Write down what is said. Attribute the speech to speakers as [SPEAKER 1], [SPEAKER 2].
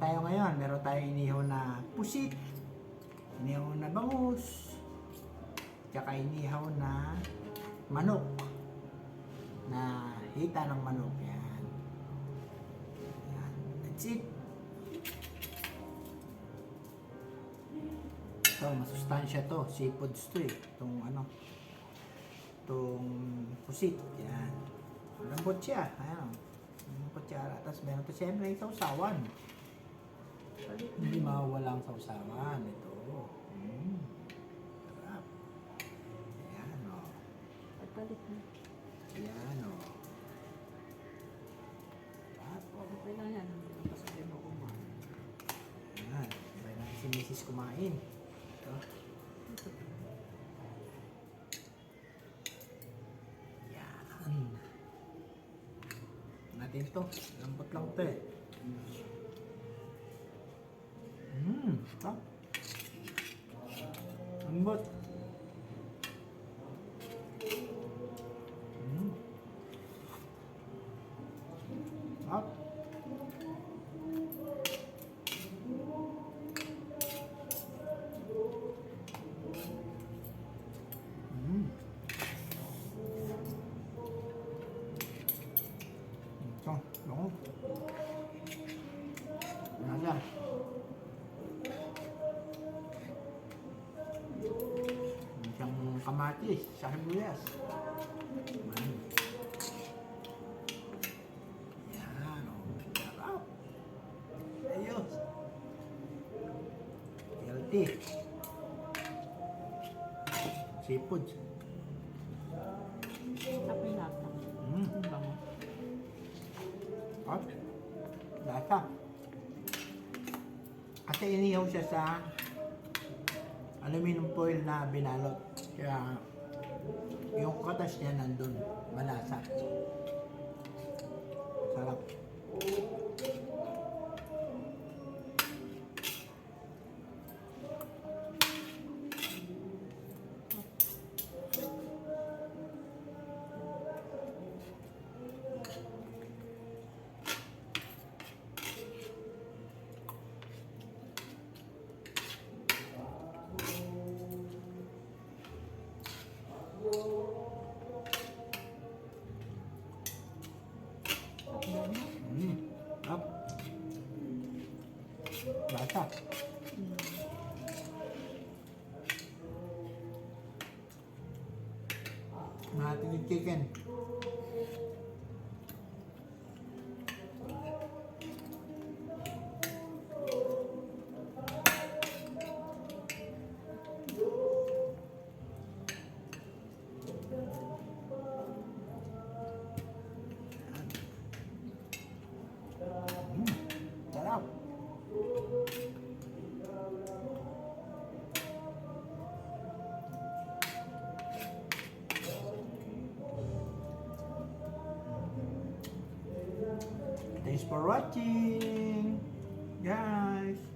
[SPEAKER 1] tayo ngayon. Meron tayong inihaw na pusit, inihaw na bangus, tsaka inihaw na manok. Na hita ng manok. Yan. Yan. That's it. Ito, masustansya to. Seafoods to eh. Itong ano. Itong pusit. Yan. Lambot siya. Ayan. Lambot siya. Tapos meron to siyempre yung sausawan. Hindi mawawala ang sausawan. Ito. Sarap. Ayan o.
[SPEAKER 2] Pagpalit na.
[SPEAKER 1] Ayan o. Sarap o.
[SPEAKER 2] Okay lang yan. Hindi lang pasabi mo kumain.
[SPEAKER 1] Ayan. Sabay natin si Mrs. kumain. Ito. Yan. Natin to. Lambot lang to eh. Sarap. Lambot. Sarap. Ito, bango. Nasa. Isang kamatis sa sibuyas. Yan, o. Sarap. Ayos. Healthy. Seafood.
[SPEAKER 2] Tapos lata.
[SPEAKER 1] Mm.
[SPEAKER 2] Ang bango.
[SPEAKER 1] At lasa. Kasi inihaw siya sa aluminum foil na binalot. Kaya yung katas niya nandun. Malasa. Sarap. Sarap. Lasa. Natin yung chicken. Sarap. Thanks for watching, guys.